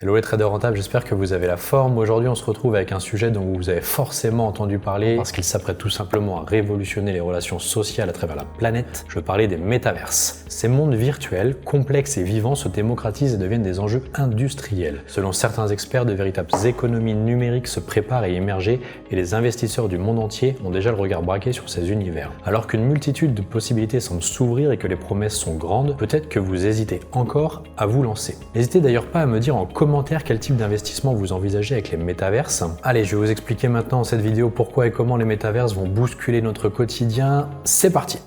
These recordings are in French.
Hello les traders rentables, j'espère que vous avez la forme. Aujourd'hui, on se retrouve avec un sujet dont vous avez forcément entendu parler parce qu'il s'apprête tout simplement à révolutionner les relations sociales à travers la planète. Je veux parler des métaverses. Ces mondes virtuels, complexes et vivants, se démocratisent et deviennent des enjeux industriels. Selon certains experts, de véritables économies numériques se préparent à émerger et les investisseurs du monde entier ont déjà le regard braqué sur ces univers. Alors qu'une multitude de possibilités semble s'ouvrir et que les promesses sont grandes, peut-être que vous hésitez encore à vous lancer. N'hésitez d'ailleurs pas à me dire en commentaire quel type d'investissement vous envisagez avec les métaverses. Allez, je vais vous expliquer maintenant dans cette vidéo pourquoi et comment les métaverses vont bousculer notre quotidien. C'est parti!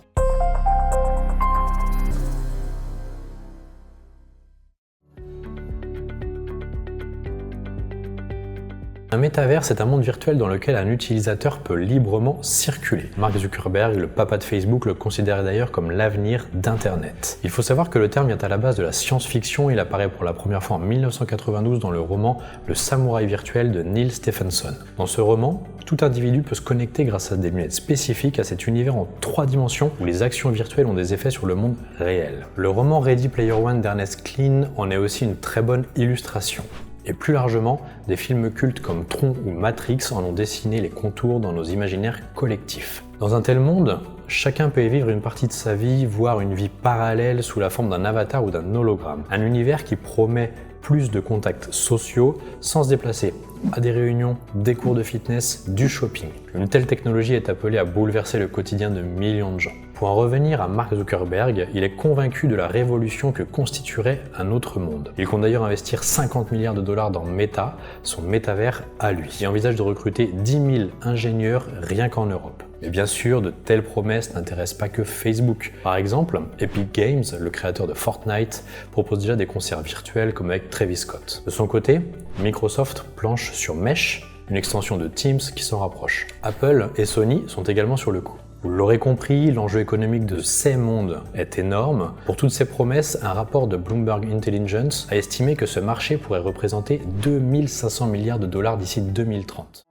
Un métaverse est un monde virtuel dans lequel un utilisateur peut librement circuler. Mark Zuckerberg, le papa de Facebook, le considère d'ailleurs comme l'avenir d'Internet. Il faut savoir que le terme vient à la base de la science-fiction. Il apparaît pour la première fois en 1992 dans le roman Le Samouraï virtuel de Neal Stephenson. Dans ce roman, tout individu peut se connecter grâce à des lunettes spécifiques à cet univers en 3 dimensions où les actions virtuelles ont des effets sur le monde réel. Le roman Ready Player One d'Ernest Cline en est aussi une très bonne illustration. Et plus largement, des films cultes comme Tron ou Matrix en ont dessiné les contours dans nos imaginaires collectifs. Dans un tel monde, chacun peut y vivre une partie de sa vie, voire une vie parallèle sous la forme d'un avatar ou d'un hologramme. Un univers qui promet plus de contacts sociaux sans se déplacer à des réunions, des cours de fitness, du shopping. Une telle technologie est appelée à bouleverser le quotidien de millions de gens. Pour en revenir à Mark Zuckerberg, il est convaincu de la révolution que constituerait un autre monde. Il compte d'ailleurs investir 50 milliards de dollars dans Meta, son métavers à lui, et envisage de recruter 10 000 ingénieurs rien qu'en Europe. Mais bien sûr, de telles promesses n'intéressent pas que Facebook. Par exemple, Epic Games, le créateur de Fortnite, propose déjà des concerts virtuels comme avec Travis Scott. De son côté, Microsoft planche sur Mesh, une extension de Teams qui s'en rapproche. Apple et Sony sont également sur le coup. Vous l'aurez compris, l'enjeu économique de ces mondes est énorme. Pour toutes ces promesses, un rapport de Bloomberg Intelligence a estimé que ce marché pourrait représenter 2500 milliards de dollars d'ici 2030.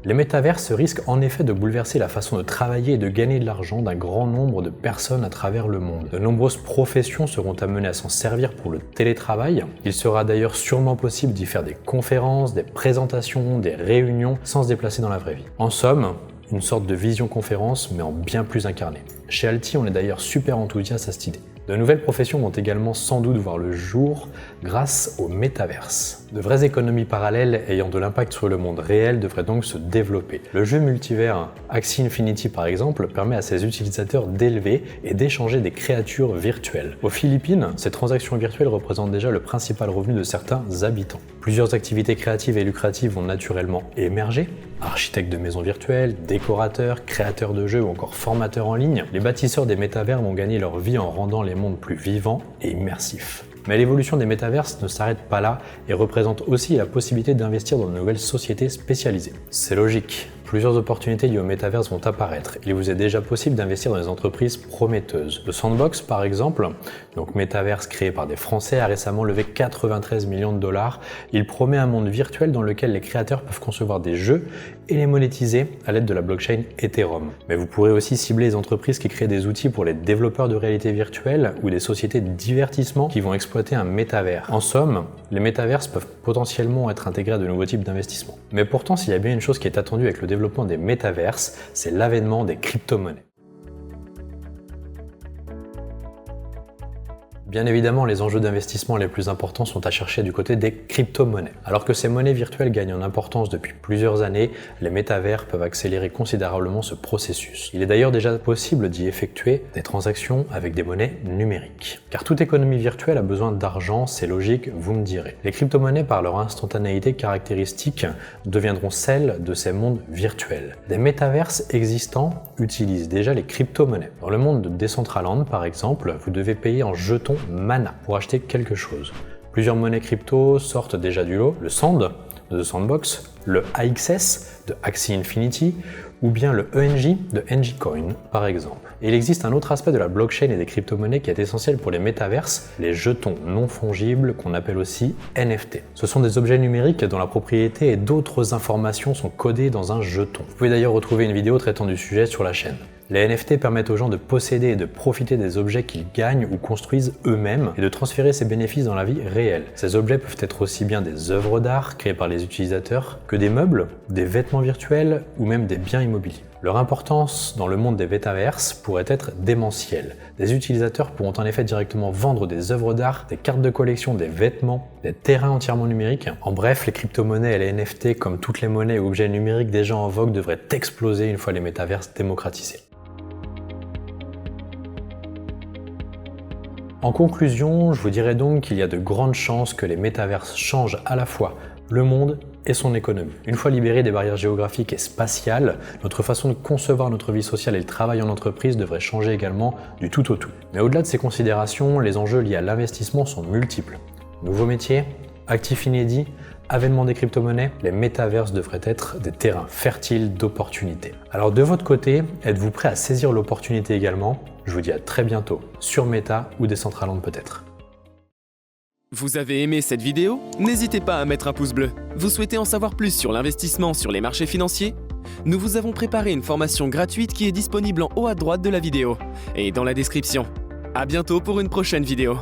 Les métaverses risquent en effet de bouleverser la façon de travailler et de gagner de l'argent d'un grand nombre de personnes à travers le monde. De nombreuses professions seront amenées à s'en servir pour le télétravail. Il sera d'ailleurs sûrement possible d'y faire des conférences, des présentations, des réunions sans se déplacer dans la vraie vie. En somme, une sorte de vision-conférence mais en bien plus incarné. Chez Alti, on est d'ailleurs super enthousiaste à cette idée. De nouvelles professions vont également sans doute voir le jour grâce au métaverse. De vraies économies parallèles ayant de l'impact sur le monde réel devraient donc se développer. Le jeu multivers Axie Infinity par exemple permet à ses utilisateurs d'élever et d'échanger des créatures virtuelles. Aux Philippines, ces transactions virtuelles représentent déjà le principal revenu de certains habitants. Plusieurs activités créatives et lucratives vont naturellement émerger. Architectes de maisons virtuelles, décorateurs, créateurs de jeux ou encore formateurs en ligne, les bâtisseurs des métavers vont gagner leur vie en rendant les mondes plus vivants et immersifs. Mais l'évolution des métaverses ne s'arrête pas là et représente aussi la possibilité d'investir dans de nouvelles sociétés spécialisées. C'est logique. Plusieurs opportunités liées au métaverse vont apparaître. Il vous est déjà possible d'investir dans des entreprises prometteuses. Le Sandbox, par exemple, donc métaverse créé par des Français, a récemment levé 93 millions de dollars. Il promet un monde virtuel dans lequel les créateurs peuvent concevoir des jeux et les monétiser à l'aide de la blockchain Ethereum. Mais vous pourrez aussi cibler les entreprises qui créent des outils pour les développeurs de réalité virtuelle ou des sociétés de divertissement qui vont exploiter un métavers. En somme, les métaverses peuvent potentiellement être intégrés à de nouveaux types d'investissements. Mais pourtant, s'il y a bien une chose qui est attendue avec le développement des métaverses, c'est l'avènement des crypto-monnaies. Bien évidemment, les enjeux d'investissement les plus importants sont à chercher du côté des crypto-monnaies. Alors que ces monnaies virtuelles gagnent en importance depuis plusieurs années, les métavers peuvent accélérer considérablement ce processus. Il est d'ailleurs déjà possible d'y effectuer des transactions avec des monnaies numériques. Car toute économie virtuelle a besoin d'argent, c'est logique, vous me direz. Les crypto-monnaies, par leur instantanéité caractéristique, deviendront celles de ces mondes virtuels. Des métaverses existants utilisent déjà les crypto-monnaies. Dans le monde de Decentraland, par exemple, vous devez payer en jetons Mana pour acheter quelque chose. Plusieurs monnaies crypto sortent déjà du lot, le SAND de The Sandbox, le AXS de Axie Infinity ou bien le ENJ de NG Coin par exemple. Et il existe un autre aspect de la blockchain et des crypto-monnaies qui est essentiel pour les métaverses, les jetons non fongibles qu'on appelle aussi NFT. Ce sont des objets numériques dont la propriété et d'autres informations sont codées dans un jeton. Vous pouvez d'ailleurs retrouver une vidéo traitant du sujet sur la chaîne. Les NFT permettent aux gens de posséder et de profiter des objets qu'ils gagnent ou construisent eux-mêmes et de transférer ces bénéfices dans la vie réelle. Ces objets peuvent être aussi bien des œuvres d'art créées par les utilisateurs que des meubles, des vêtements virtuels ou même des biens immobiliers. Leur importance dans le monde des métaverses pourrait être démentielle. Des utilisateurs pourront en effet directement vendre des œuvres d'art, des cartes de collection, des vêtements, des terrains entièrement numériques. En bref, les crypto-monnaies et les NFT, comme toutes les monnaies ou objets numériques déjà en vogue, devraient exploser une fois les métaverses démocratisés. En conclusion, je vous dirais donc qu'il y a de grandes chances que les métaverses changent à la fois le monde et son économie. Une fois libérés des barrières géographiques et spatiales, notre façon de concevoir notre vie sociale et le travail en entreprise devrait changer également du tout au tout. Mais au-delà de ces considérations, les enjeux liés à l'investissement sont multiples. Nouveaux métiers, actifs inédits, avènement des crypto-monnaies, les métaverses devraient être des terrains fertiles d'opportunités. Alors de votre côté, êtes-vous prêt à saisir l'opportunité également? Je vous dis à très bientôt sur Meta ou Decentraland peut-être. Vous avez aimé cette vidéo? N'hésitez pas à mettre un pouce bleu. Vous souhaitez en savoir plus sur l'investissement sur les marchés financiers? Nous vous avons préparé une formation gratuite qui est disponible en haut à droite de la vidéo et dans la description. À bientôt pour une prochaine vidéo.